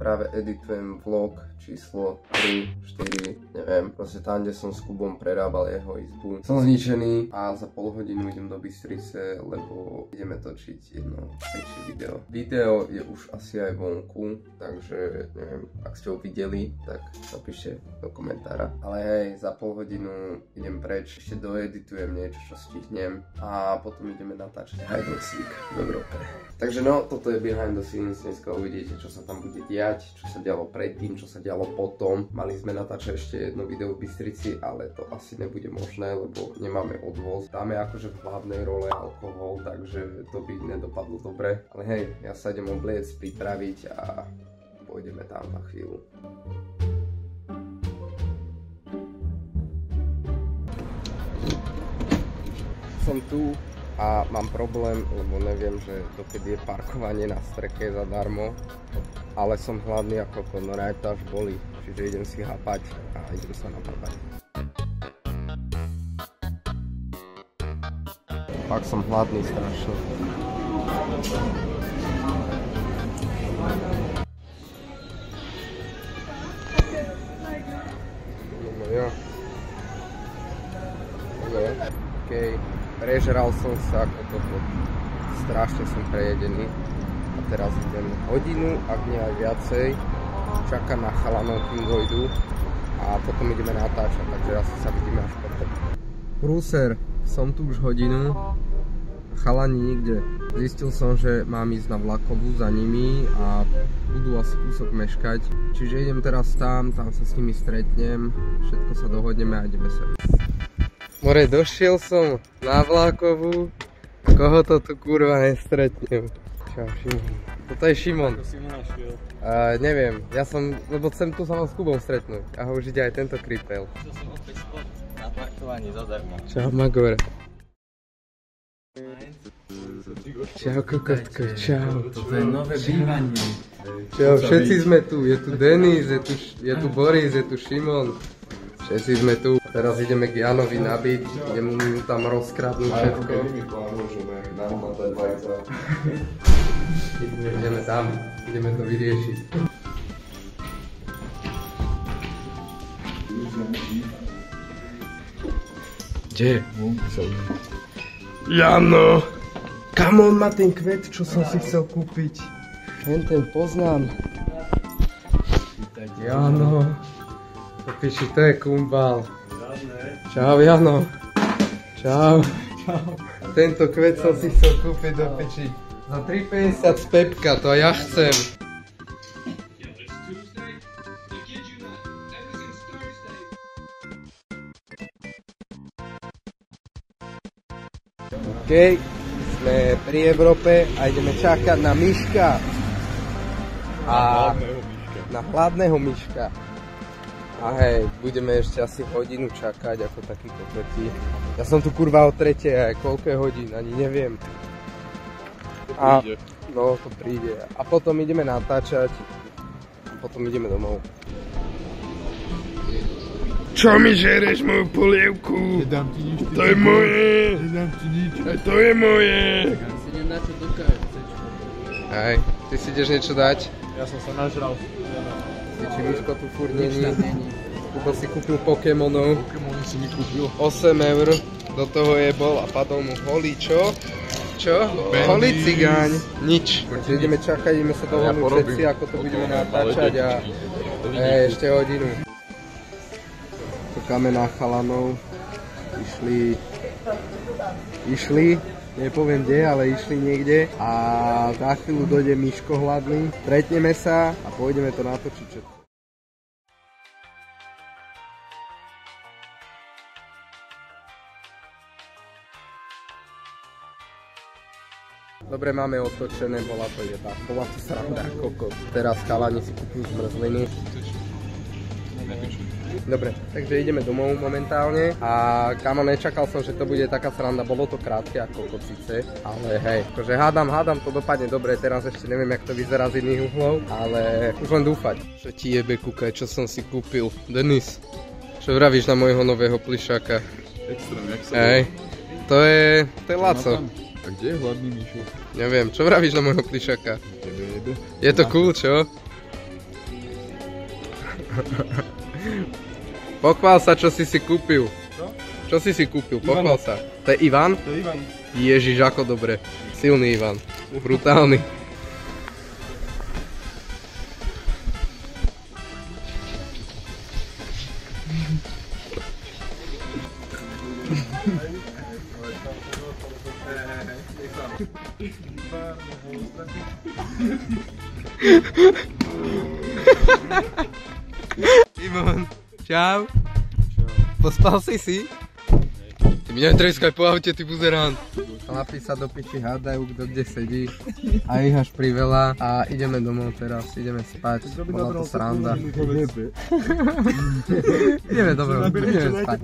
práve editujem vlog číslo 3, 4, neviem, proste tam, kde som s Kubom prerábal jeho izbu. Som zničený a za pol hodinu idem do Bystrice, lebo ideme točiť jedno väčšie video. Video je už asi aj vonku, takže neviem, ak ste ho videli, tak napíšte do komentára. Ale hej, za pol hodinu idem preč, ešte doeditujem niečo, čo stihnem a potom ideme natáčať hide and seek v Európe. Takže no, toto je behind the scenes, dneska uvidíte, čo sa tam bude diať, čo sa dialo predtým, čo sa dialo potom. Mali sme natáčať ešte jedno video v Bystrici, ale to asi nebude možné, lebo nemáme odvoz. Dáme akože v hlavnej role alkohol, takže to by nedopadlo dobre. Ale hej, ja sa idem obliec, pripraviť a pôjdeme tam na chvíľu. Som tu a mám problém, lebo neviem, že dokedy je parkovanie na streche zadarmo, ale som hladný ako no to až boli, čiže idem si hapať a idem sa napadať. Fakt som hladný strašne. No jo. Okej. Prežral som sa ako toto, strašne som prejedený a teraz idem hodinu, ak nie aj viacej, čakám na chalanov, kým dojdu a potom ideme natáčať, takže asi sa vidíme až potom. Prúser, som tu už hodinu, chalani nikde. Zistil som, že mám ísť na vlakovú za nimi a budú asi kúsok meškať, čiže idem teraz tam sa s nimi stretnem, všetko sa dohodneme a ideme sa. More, došiel som na vlakovú, koho to tu kurva nestretnem. Čau, Šimon. Toto je Šimon. Ako si mu našiel? Neviem, ja som, lebo sem tu sa mám s Kubom stretnúť. A už ide aj tento krypel. Chcel som opäť spod na parkovaní zadarmo. Čau, Magor. Čau, kokotko, čau. Toto je nové bývanie. Čau, všetci sme tu. Je tu Denis, je tu Boris, je tu Šimon. Všetci sme tu. Teraz ideme k Janovi nabiť, idem mu tam rozkradnúť všetko. Ideme tam, ideme to vyriešiť. Kde? Jano! Kam on má ten kvet, čo som si chcel kúpiť? Ten poznám. Jano! Piči, to je kumbal. Čau, Jano. Čau. Čau. Tento kvet som si chcel kúpiť do piči. Za 3,50 z Pepka, to aj ja chcem. OK, sme pri Európe a ideme čakať na Miška. Na hladného Miška. A hej, budeme ešte asi hodinu čakať ako takí kokoti. Ja som tu kurva o 3:00, koľko je hodín, ani neviem. A no, to príde. A potom ideme natáčať a potom ideme domov. Čo mi žereš moju polievku? Nedám ti nič. To je moje. Nedám ti nič. To je moje. Tak si idem na čo do KFCčka. Hej, ty si ideš niečo dať? Ja som sa nažral. Či Miško tu furt není. Kubo si kúpil Pokémonov. Pokémony si mi kúpil. 8 eur do toho jebol a padol mu holý čo? Čo? Holý cigáň. Nič. Takže ideme čakať, ideme sa dohodnúť všetci, ako to budeme natáčať a ešte hodinu. Čakáme na chalanov. Išli, nepoviem kde, ale išli niekde a za chvíľu dojde Miško hladný. Stretneme sa a pôjdeme to natočiť všetko. Dobre, máme otočené, bola to sranda, kokot. Teraz chalani si kúpujú zmrzliny. Dobre, takže ideme domov momentálne a kámo, nečakal som, že to bude taká sranda, bolo to krátke ako kokot síce, ale hej, akože hádam to dopadne dobre, teraz ešte neviem, jak to vyzerá z iných uhlov, ale už len dúfať. Čo ti jebe, kúkaj, čo som si kúpil. Denis, čo vravíš na môjho nového plišáka? Extrém, jak sa hej, to je Laco. A kde je hladný Mišo? Neviem, čo vravíš na môjho plišáka? Je to cool, čo? Pochvál sa, čo si kúpil. Čo si kúpil? Pochvál sa. To je Ivan? To je Ivan. Ježiš, ako dobre. Silný Ivan. Brutálny. Simon, čau. Pospal si? Ty mi netreskaj po aute, ty buzerán. Chlapi sa do piči hádajú, kto kde sedí. A ich až priveľa a ideme domov teraz, ideme spať. Bola to sranda. Ideme domov, ideme spať.